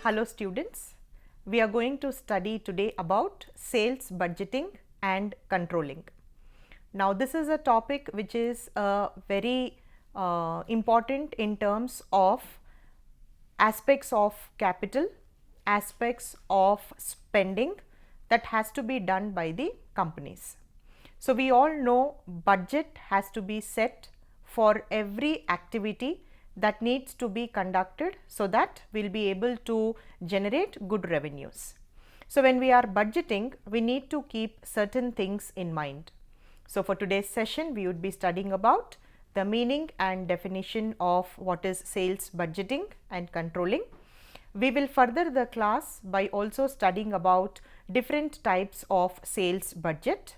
Hello students, we are going to study today about sales budgeting and controlling. Now this is a topic which is very important in terms of aspects of capital, aspects of spending that has to be done by the companies. So we all know budget has to be set for every activity that needs to be conducted so that we will be able to generate good revenues. So when we are budgeting, we need to keep certain things in mind. So for today's session, we would be studying about the meaning and definition of what is sales budgeting and controlling. We will further the class by also studying about different types of sales budget.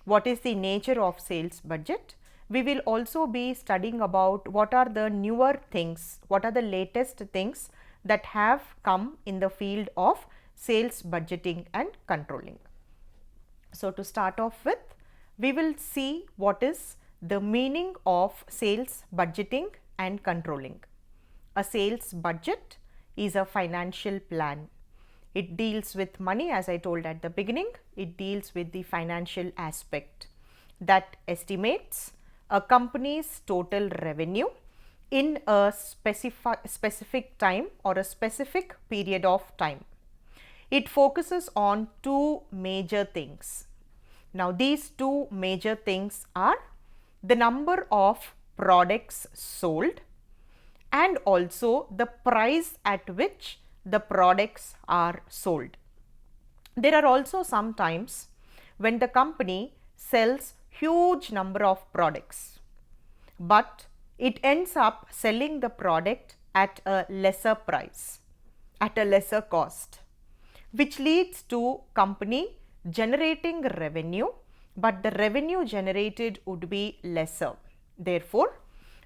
What is the nature of sales budget? We will also be studying about what are the newer things, what are the latest things that have come in the field of sales budgeting and controlling. So to start off with, we will see what is the meaning of sales budgeting and controlling. A sales budget is a financial plan. It deals with money, as I told at the beginning. It deals with the financial aspect that estimates a company's total revenue in a specific time or a specific period of time. It focuses on two major things. Now these two major things are the number of products sold and also the price at which the products are sold. There are also some times when the company sells huge number of products, but it ends up selling the product at a lesser price, at a lesser cost, which leads to company generating revenue, but the revenue generated would be lesser. Therefore,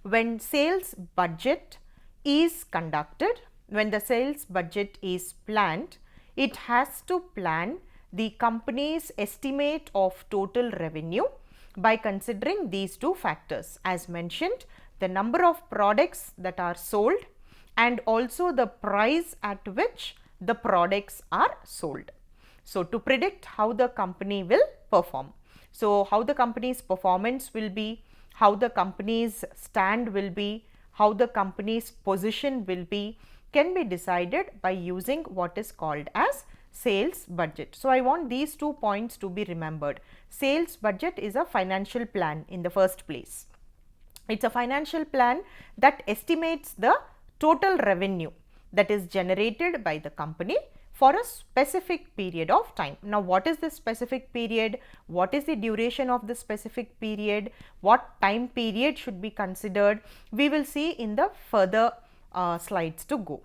when sales budget is conducted, when the sales budget is planned, it has to plan the company's estimate of total revenue by considering these two factors, as mentioned, the number of products that are sold and also the price at which the products are sold. So to predict how the company will perform. So how the company's performance will be, how the company's stand will be, how the company's position will be, can be decided by using what is called as sales budget. So I want these 2 points to be remembered. Sales budget is a financial plan in the first place. It's a financial plan that estimates the total revenue that is generated by the company for a specific period of time. Now what is this specific period? What is the duration of the specific period? What time period should be considered? We will see in the further slides to go.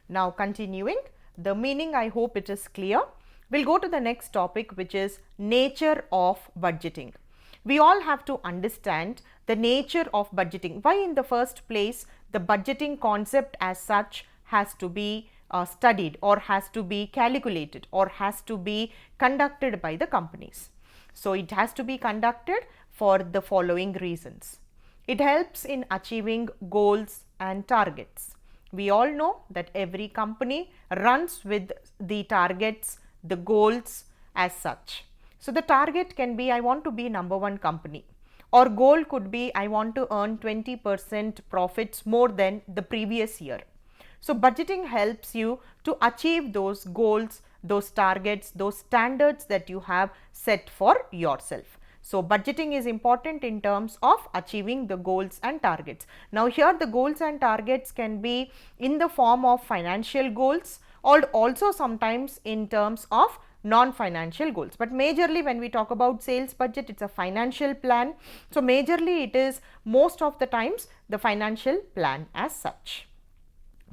Now continuing, the meaning, I hope it is clear. We'll go to the next topic, which is nature of budgeting. We all have to understand the nature of budgeting. Why in the first place the budgeting concept as such has to be studied or has to be calculated or has to be conducted by the companies. So it has to be conducted for the following reasons. It helps in achieving goals and targets. We all know that every company runs with the targets, the goals as such. So the target can be, I want to be number one company, or goal could be, I want to earn 20% profits more than the previous year. So budgeting helps you to achieve those goals, those targets, those standards that you have set for yourself. So budgeting is important in terms of achieving the goals and targets. Now here the goals and targets can be in the form of financial goals or also sometimes in terms of non-financial goals. But majorly when we talk about sales budget, it's a financial plan. So majorly it is most of the times the financial plan as such.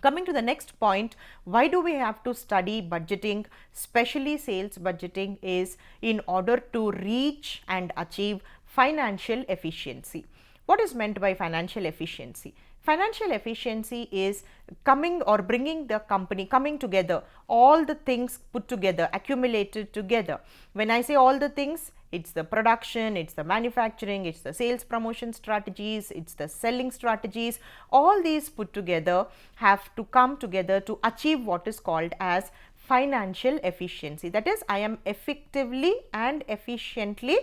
Coming to the next point, why do we have to study budgeting, especially sales budgeting, is in order to reach and achieve financial efficiency. What is meant by financial efficiency? Financial efficiency is coming or bringing the company, coming together, all the things put together, accumulated together. When I say all the things, it's the production, it's the manufacturing, it's the sales promotion strategies, it's the selling strategies. All these put together have to come together to achieve what is called as financial efficiency. That is, I am effectively and efficiently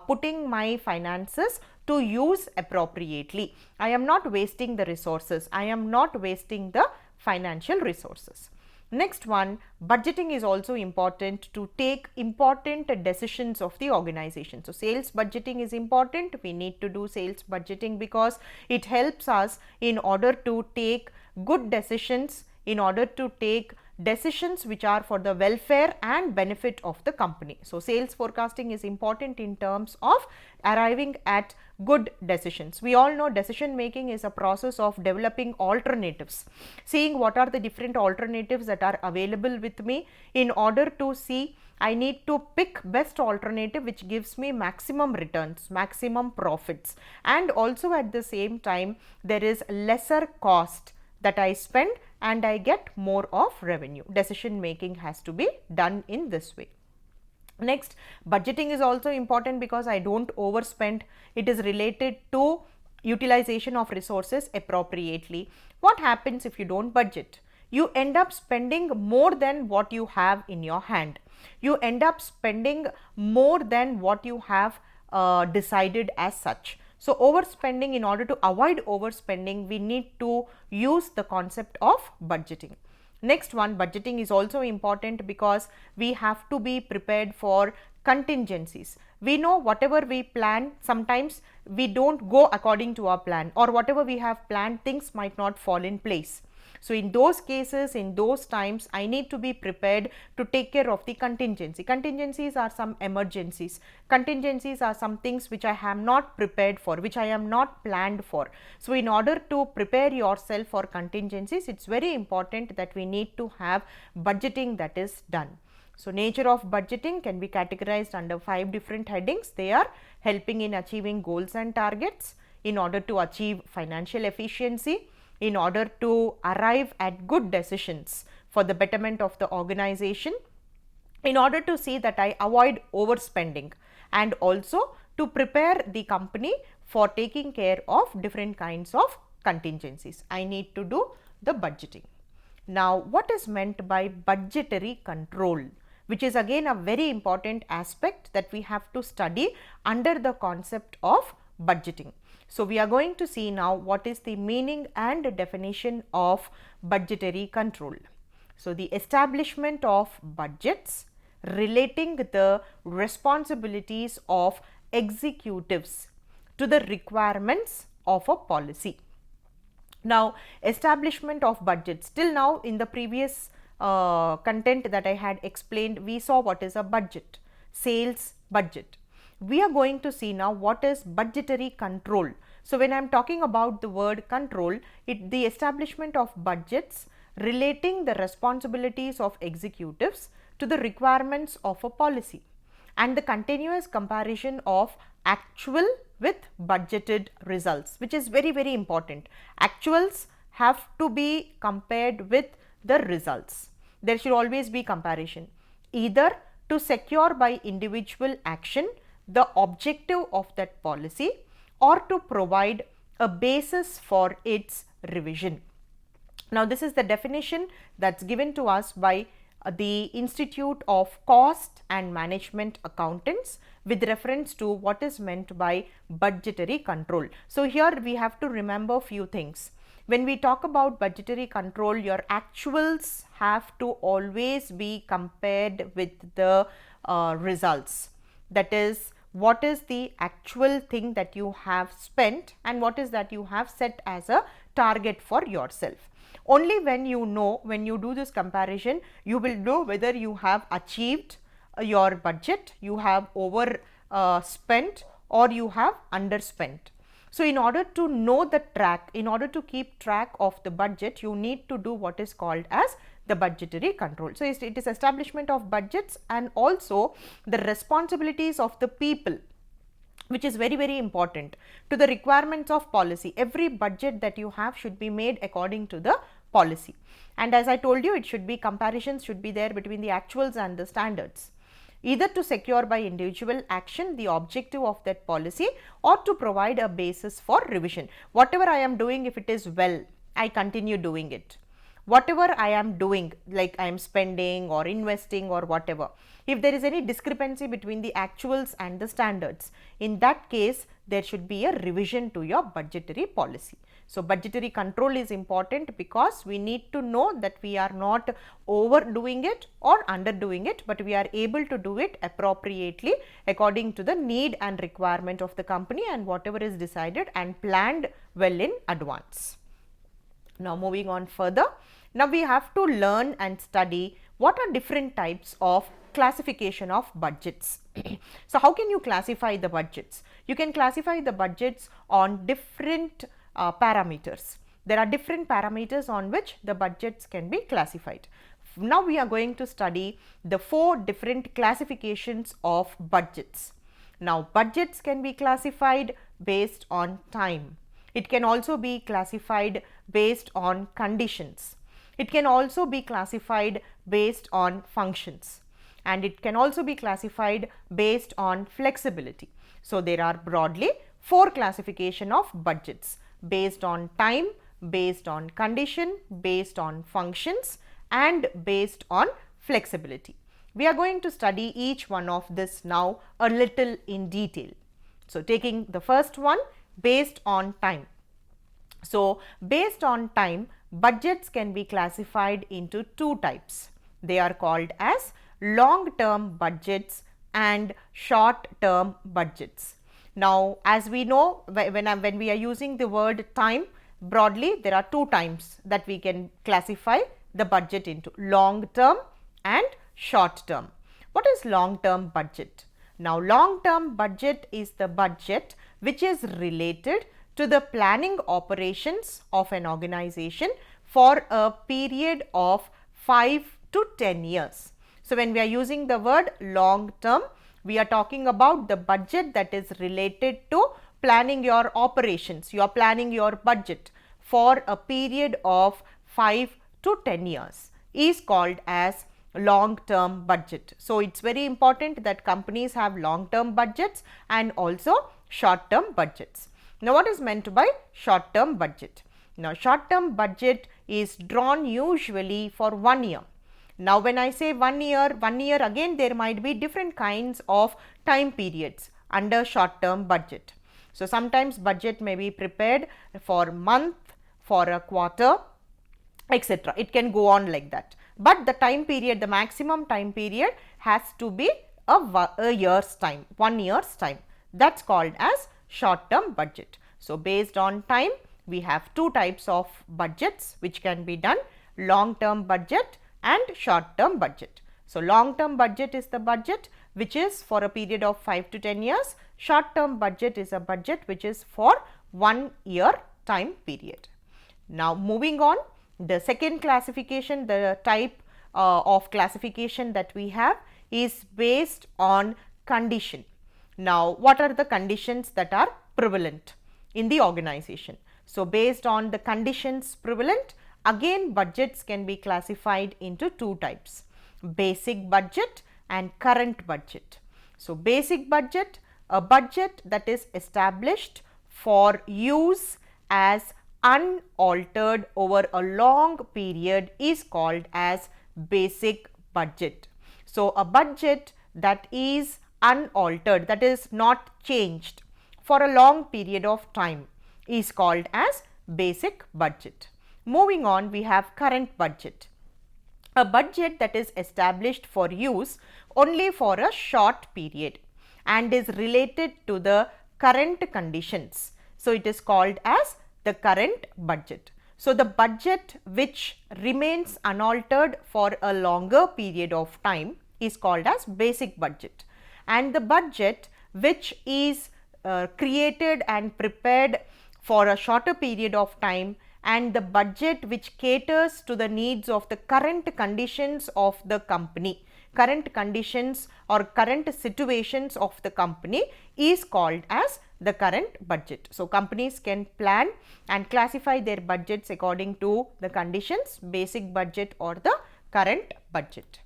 putting my finances to use appropriately. I am not wasting the resources. I am not wasting the financial resources. Next one, budgeting is also important to take important decisions of the organization. So, sales budgeting is important. We need to do sales budgeting because it helps us in order to take good decisions, in order to take decisions which are for the welfare and benefit of the company. So, sales forecasting is important in terms of arriving at good decisions. We all know decision making is a process of developing alternatives, seeing what are the different alternatives that are available with me. In order to see, I need to pick best alternative which gives me maximum returns, maximum profits, and also at the same time there is lesser cost that I spend and I get more of revenue. Decision making has to be done in this way. Next, budgeting is also important because I don't overspend. It is related to utilization of resources appropriately. What happens if you don't budget? You end up spending more than what you have in your hand. You end up spending more than what you have decided as such. So, overspending, in order to avoid overspending, we need to use the concept of budgeting. Next one, budgeting is also important because we have to be prepared for contingencies. We know whatever we plan, sometimes we don't go according to our plan, or whatever we have planned, things might not fall in place. So, in those cases, in those times, I need to be prepared to take care of the contingency. Contingencies are some emergencies. Contingencies are some things which I have not prepared for, which I am not planned for. So, in order to prepare yourself for contingencies, it's very important that we need to have budgeting that is done. So, nature of budgeting can be categorized under 5 different headings. They are helping in achieving goals and targets, in order to achieve financial efficiency, in order to arrive at good decisions for the betterment of the organization, in order to see that I avoid overspending, and also to prepare the company for taking care of different kinds of contingencies. I need to do the budgeting. Now, what is meant by budgetary control, which is again a very important aspect that we have to study under the concept of budgeting. So, we are going to see now what is the meaning and definition of budgetary control. So, the establishment of budgets relating the responsibilities of executives to the requirements of a policy. Now, establishment of budgets, till now in the previous content that I had explained, we saw what is a budget, sales budget. We are going to see now what is budgetary control. So, when I am talking about the word control, the establishment of budgets relating the responsibilities of executives to the requirements of a policy, and the continuous comparison of actual with budgeted results, which is very, very important. Actuals have to be compared with the results. There should always be comparison, either to secure by individual action the objective of that policy, or to provide a basis for its revision. Now, this is the definition that's given to us by the Institute of Cost and Management Accountants with reference to what is meant by budgetary control. So, here we have to remember few things. When we talk about budgetary control, your actuals have to always be compared with the results. That is, what is the actual thing that you have spent and what is that you have set as a target for yourself. Only when you know, when you do this comparison, you will know whether you have achieved your budget, you have spent, or you have underspent. So, in order to know the track, in order to keep track of the budget, you need to do what is called as the budgetary control. So, it is establishment of budgets and also the responsibilities of the people, which is very, very important, to the requirements of policy. Every budget that you have should be made according to the policy. And as I told you, it should be comparisons should be there between the actuals and the standards. either to secure by individual action the objective of that policy or to provide a basis for revision. Whatever I am doing, if it is well, I continue doing it. Whatever I am doing, like I am spending or investing or whatever, if there is any discrepancy between the actuals and the standards, in that case there should be a revision to your budgetary policy. So, budgetary control is important because we need to know that we are not overdoing it or underdoing it, but we are able to do it appropriately according to the need and requirement of the company and whatever is decided and planned well in advance. Now, moving on further, now we have to learn and study what are different types of classification of budgets. So, how can you classify the budgets? You can classify the budgets on different parameters. There are different parameters on which the budgets can be classified. Now, we are going to study the 4 different classifications of budgets. Now, budgets can be classified based on time. It can also be classified based on conditions. It can also be classified based on functions, and it can also be classified based on flexibility. So, there are broadly 4 classification of budgets based on time, based on condition, based on functions and based on flexibility. We are going to study each one of this now a little in detail. So, taking the first one, based on time. So, based on time, budgets can be classified into 2 types. They are called as long term budgets and short term budgets. Now, as we know, when we are using the word time, broadly there are 2 times that we can classify the budget into: long term and short term. What is long term budget? Now, long term budget is the budget which is related to the planning operations of an organization for a period of 5 to 10 years. So, when we are using the word long term, we are talking about the budget that is related to planning your operations. You are planning your budget for a period of 5 to 10 years is called as long term budget. So, it is very important that companies have long term budgets and also short term budgets. Now, what is meant by short term budget? Now, short term budget is drawn usually for 1 year. Now, when I say 1 year again there might be different kinds of time periods under short term budget. So, sometimes budget may be prepared for a month, for a quarter, etc. It can go on like that, but the time period, the maximum time period has to be a year's time, 1 year's time. That is called as short term budget. So, based on time, we have 2 types of budgets which can be done: long term budget and short term budget. So, long term budget is the budget which is for a period of 5 to 10 years. Short term budget is a budget which is for 1 year time period. Now, moving on, the second classification, the type of classification that we have is based on condition. Now, what are the conditions that are prevalent in the organization? So, based on the conditions prevalent, again budgets can be classified into 2 types: basic budget and current budget. So, basic budget, a budget that is established for use as unaltered over a long period is called as basic budget. So, a budget that is unaltered, that is not changed for a long period of time, is called as basic budget. Moving on, we have current budget, a budget that is established for use only for a short period and is related to the current conditions. So, it is called as the current budget. So, the budget which remains unaltered for a longer period of time is called as basic budget, and the budget which is created and prepared for a shorter period of time and the budget which caters to the needs of the current conditions of the company, current conditions or current situations of the company is called as the current budget. So, companies can plan and classify their budgets according to the conditions, basic budget or the current budget.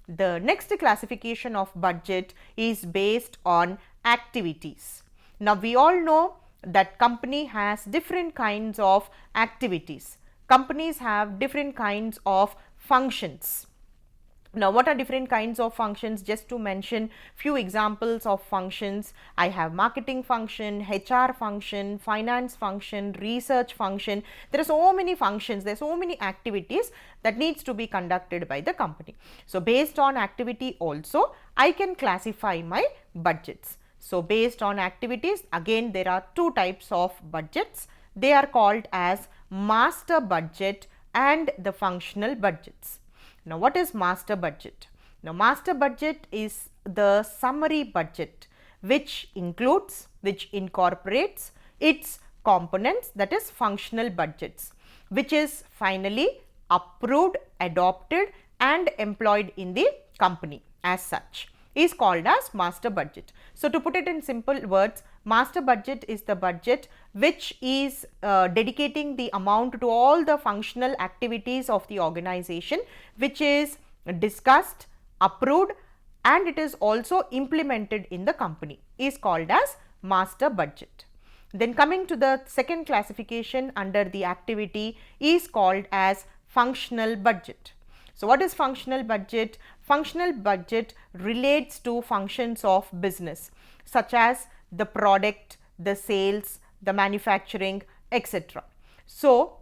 The next classification of budget is based on activities. Now, we all know that company has different kinds of activities. Companies have different kinds of functions. Now, what are different kinds of functions? Just to mention few examples of functions, I have marketing function, HR function, finance function, research function. There are so many functions, there are so many activities that needs to be conducted by the company. So, based on activity also, I can classify my budgets. So, based on activities, again there are two types of budgets. They are called as master budget and the functional budgets. Now, what is master budget? Now, master budget is the summary budget which incorporates its components, that is functional budgets, which is finally approved, adopted and employed in the company as such, is called as master budget. So, to put it in simple words, master budget is the budget which is dedicating the amount to all the functional activities of the organization, which is discussed, approved and it is also implemented in the company, is called as master budget. Then coming to the second classification under the activity is called as functional budget. So, what is functional budget? Functional budget relates to functions of business such as the product, the sales, the manufacturing, etc. So,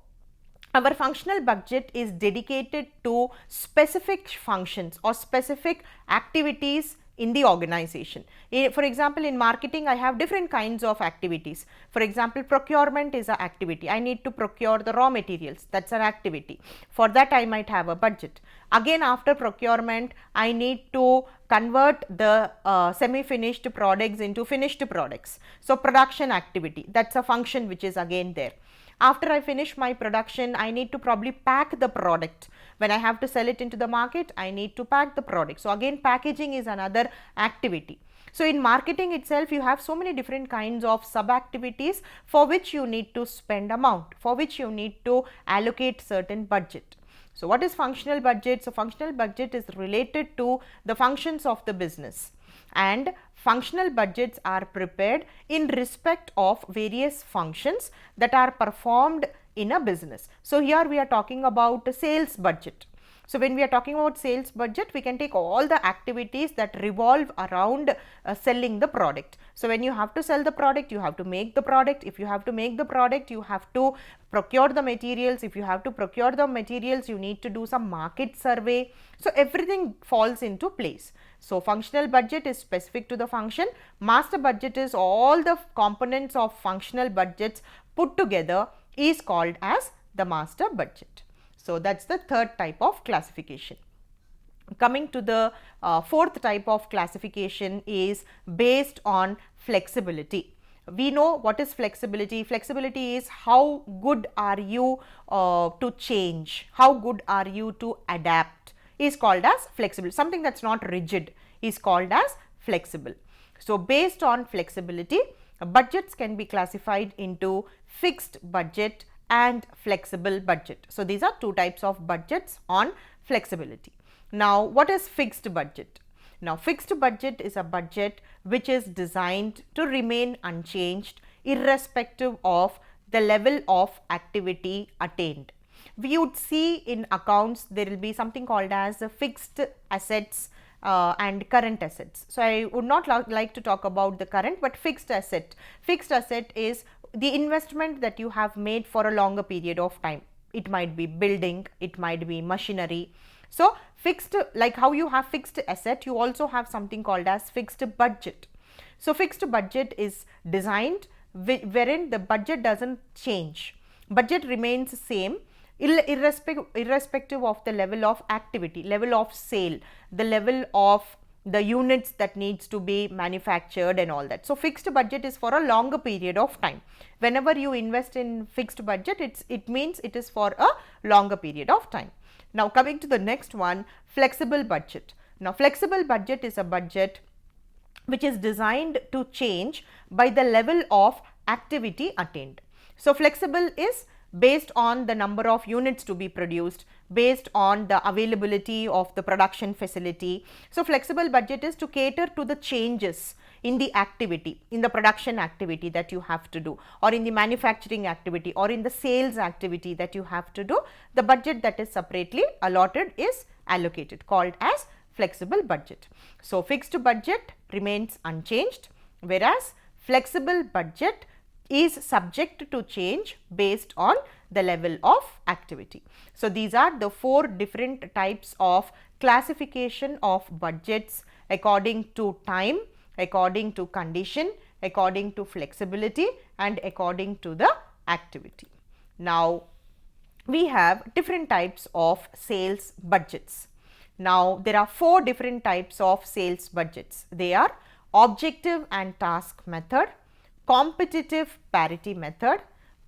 our functional budget is dedicated to specific functions or specific activities in the organization. For example, in marketing, I have different kinds of activities. For example, procurement is an activity. I need to procure the raw materials. That's an activity. For that, I might have a budget. Again, after procurement, I need to convert the semi-finished products into finished products. So, production activity, that's a function which is again there. After I finish my production, I need to probably pack the product. When I have to sell it into the market, I need to pack the product. So, again packaging is another activity. So, in marketing itself, you have so many different kinds of sub activities for which you need to spend amount, for which you need to allocate certain budget. So, what is functional budget? So, functional budget is related to the functions of the business, and functional budgets are prepared in respect of various functions that are performed in a business. So, here we are talking about a sales budget. So, when we are talking about sales budget, we can take all the activities that revolve around selling the product. So, when you have to sell the product, you have to make the product. If you have to make the product, you have to procure the materials. If you have to procure the materials, you need to do some market survey. So, everything falls into place. So, functional budget is specific to the function. Master budget is all the components of functional budgets put together, is called as the master budget. So, that is the third type of classification. Coming to the fourth type of classification is based on flexibility. We know what is flexibility. Flexibility is how good are you to change, how good are you to adapt, is called as flexible. Something that is not rigid is called as flexible. So, based on flexibility, budgets can be classified into fixed budget and flexible budget. So, these are two types of budgets on flexibility. Now, what is fixed budget? Now, fixed budget is a budget which is designed to remain unchanged irrespective of the level of activity attained. We would see in accounts there will be something called as fixed assets and current assets. So, I would not like to talk about the current, but fixed asset. Fixed asset is the investment that you have made for a longer period of time. It might be building, it might be machinery. So, fixed, like how you have fixed asset, you also have something called as fixed budget. So, fixed budget is designed wherein the budget does not change, budget remains same irrespective of the level of activity, level of sale, the level of the units that needs to be manufactured and all that. So, fixed budget is for a longer period of time. Whenever you invest in fixed budget, it means it is for a longer period of time. Now, coming to the next one, flexible budget. Now, flexible budget is a budget which is designed to change by the level of activity attained. So, flexible is based on the number of units to be produced, based on the availability of the production facility. So, flexible budget is to cater to the changes in the activity, in the production activity that you have to do, or in the manufacturing activity, or in the sales activity that you have to do. The budget that is separately allotted is allocated, called as flexible budget. So, fixed budget remains unchanged, whereas flexible budget is subject to change based on the level of activity. So, these are the 4 different types of classification of budgets according to time, according to condition, according to flexibility, and according to the activity. Now, we have different types of sales budgets. Now, there are 4 different types of sales budgets. They are objective and task method, competitive parity method,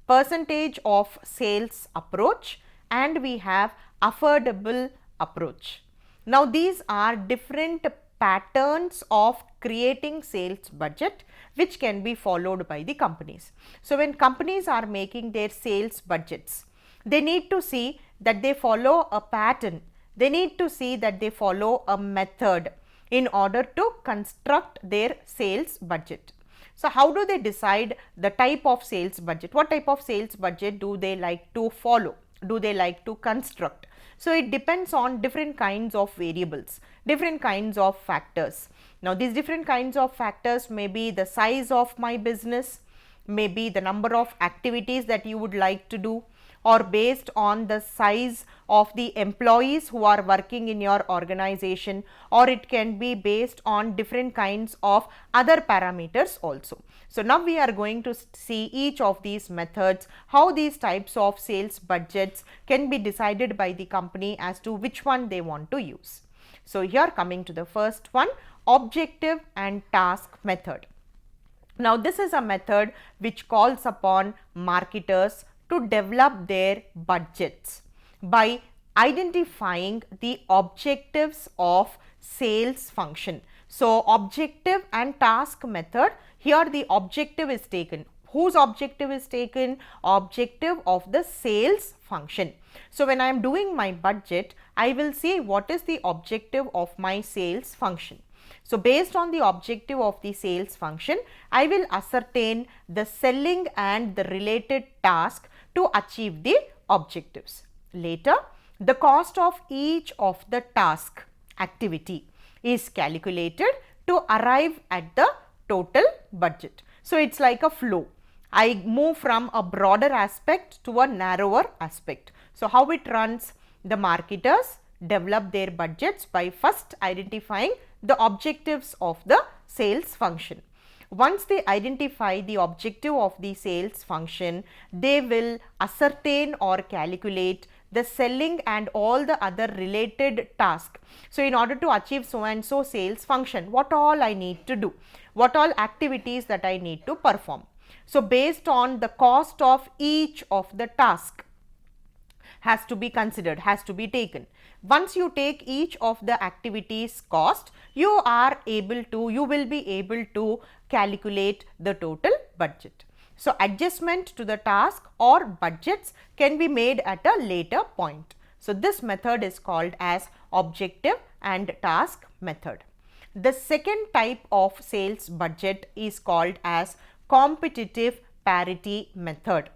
percentage of sales approach, and we have affordable approach. Now, these are different patterns of creating sales budget which can be followed by the companies. So, when companies are making their sales budgets, they need to see that they follow a pattern, they need to see that they follow a method in order to construct their sales budget. So, how do they decide the type of sales budget? What type of sales budget do they like to follow? Do they like to construct? So, it depends on different kinds of variables, different kinds of factors. Now, these different kinds of factors may be the size of my business, may be the number of activities that you would like to do, or based on the size of the employees who are working in your organization, or it can be based on different kinds of other parameters also. So, now we are going to see each of these methods, how these types of sales budgets can be decided by the company as to which one they want to use. So, here coming to the first one, objective and task method. Now, this is a method which calls upon marketers to develop their budgets by identifying the objectives of sales function. So, objective and task method, here the objective is taken. Whose objective is taken? Objective of the sales function. So, when I am doing my budget, I will see what is the objective of my sales function. So, based on the objective of the sales function, I will ascertain the selling and the related task to achieve the objectives. Later, the cost of each of the task activity is calculated to arrive at the total budget. So, it is like a flow. I move from a broader aspect to a narrower aspect. So, how it runs? The marketers develop their budgets by first identifying the objectives of the sales function. Once they identify the objective of the sales function, they will ascertain or calculate the selling and all the other related tasks. So, in order to achieve so and so sales function, what all I need to do, what all activities that I need to perform. So, based on the cost of each of the task has to be considered, has to be taken. Once you take each of the activities cost, you will be able to calculate the total budget. So, adjustment to the task or budgets can be made at a later point. So, this method is called as objective and task method. The second type of sales budget is called as competitive parity method.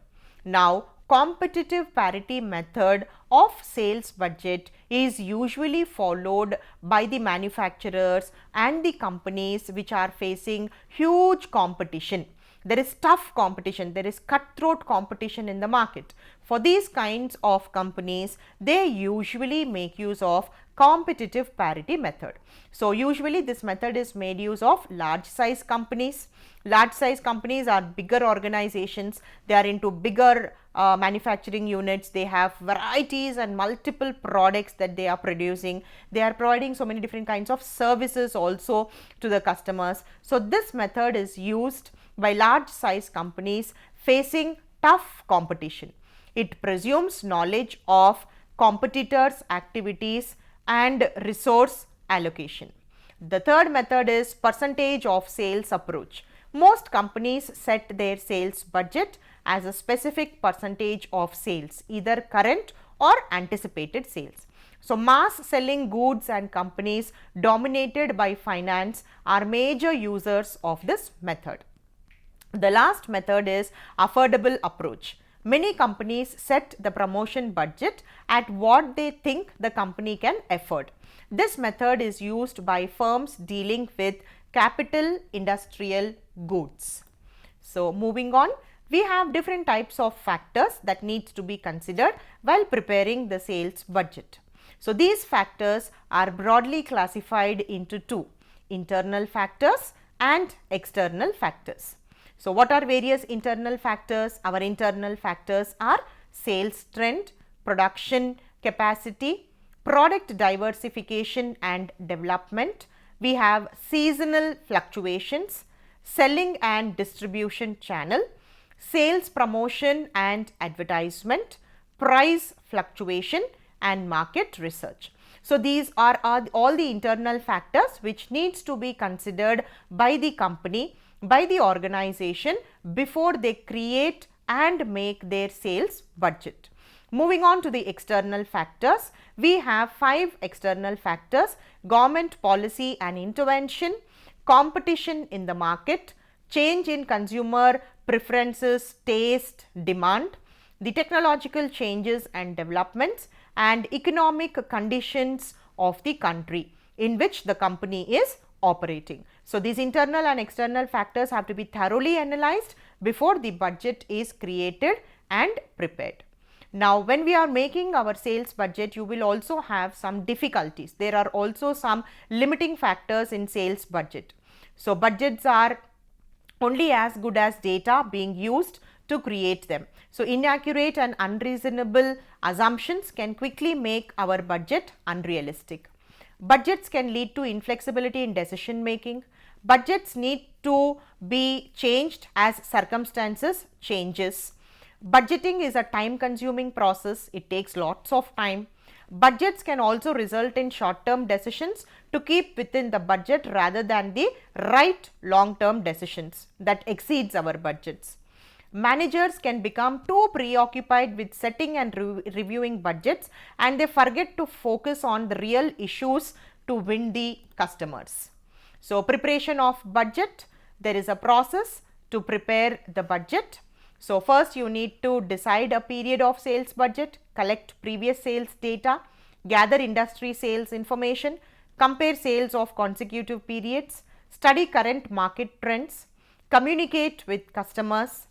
Now, competitive parity method of sales budget is usually followed by the manufacturers and the companies which are facing huge competition. There is tough competition, there is cutthroat competition in the market. For these kinds of companies, they usually make use of competitive parity method. So, usually this method is made use of large size companies. Large size companies are bigger organizations, they are into bigger manufacturing units, they have varieties and multiple products that they are producing, they are providing so many different kinds of services also to the customers. So, this method is used by large size companies facing tough competition. It presumes knowledge of competitors' activities and resource allocation. The third method is percentage of sales approach. Most companies set their sales budget as a specific percentage of sales, either current or anticipated sales. So, mass selling goods and companies dominated by finance are major users of this method. The last method is affordable approach. Many companies set the promotion budget at what they think the company can afford. This method is used by firms dealing with capital industrial goods. So, moving on, we have different types of factors that needs to be considered while preparing the sales budget. So, these factors are broadly classified into two: internal factors and external factors. So, what are various internal factors? Our internal factors are sales trend, production capacity, product diversification and development. We have seasonal fluctuations, selling and distribution channel, sales promotion and advertisement, price fluctuation and market research. So, these are all the internal factors which needs to be considered by the company, by the organization before they create and make their sales budget. Moving on to the external factors, we have 5 external factors: government policy and intervention, competition in the market, change in consumer preferences, taste, demand, the technological changes and developments, and economic conditions of the country in which the company is operating. So, these internal and external factors have to be thoroughly analyzed before the budget is created and prepared. Now, when we are making our sales budget, you will also have some difficulties. There are also some limiting factors in sales budget. So, budgets are only as good as data being used to create them. So, inaccurate and unreasonable assumptions can quickly make our budget unrealistic. Budgets can lead to inflexibility in decision making. Budgets need to be changed as circumstances changes. Budgeting is a time consuming process. It takes lots of time. Budgets can also result in short term decisions to keep within the budget rather than the right long term decisions that exceeds our budgets. Managers can become too preoccupied with setting and reviewing budgets, and they forget to focus on the real issues to win the customers. So, preparation of budget, there is a process to prepare the budget. So, first you need to decide a period of sales budget, collect previous sales data, gather industry sales information, compare sales of consecutive periods, study current market trends, communicate with customers,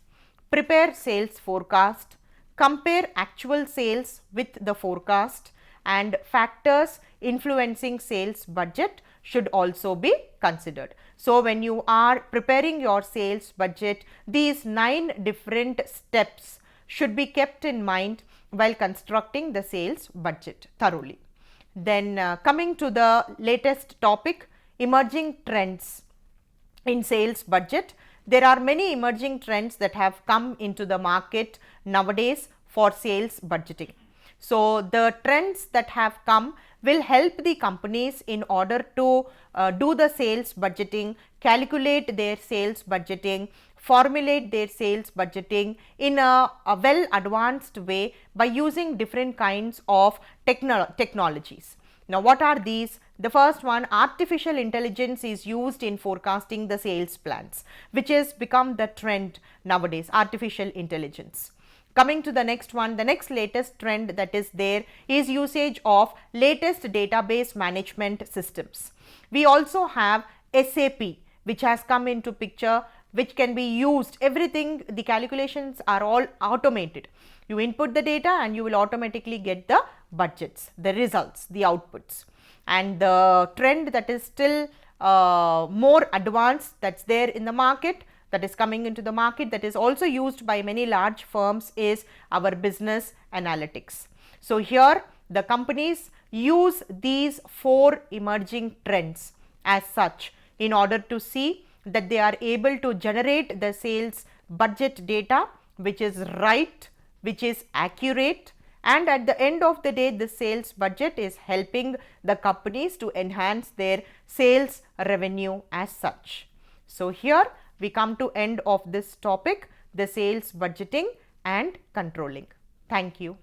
prepare sales forecast, compare actual sales with the forecast, and factors influencing sales budget should also be considered. So, when you are preparing your sales budget, these 9 different steps should be kept in mind while constructing the sales budget thoroughly. Then coming to the latest topic, emerging trends in sales budget. There are many emerging trends that have come into the market nowadays for sales budgeting. So, the trends that have come will help the companies in order to do the sales budgeting, calculate their sales budgeting, formulate their sales budgeting in a well advanced way by using different kinds of technologies. Now, what are these? The first one, artificial intelligence is used in forecasting the sales plans, which has become the trend nowadays, artificial intelligence. Coming to the next one, the next latest trend that is there is usage of latest database management systems. We also have SAP, which has come into picture, which can be used, everything, the calculations are all automated. You input the data and you will automatically get the budgets, the results, the outputs. And the trend that is still more advanced, that's there in the market, that is coming into the market, that is also used by many large firms, is our business analytics. So, here the companies use these 4 emerging trends as such in order to see that they are able to generate the sales budget data which is right, which is accurate, and at the end of the day the sales budget is helping the companies to enhance their sales revenue as such. So, here we come to end of this topic, the sales budgeting and controlling. Thank you.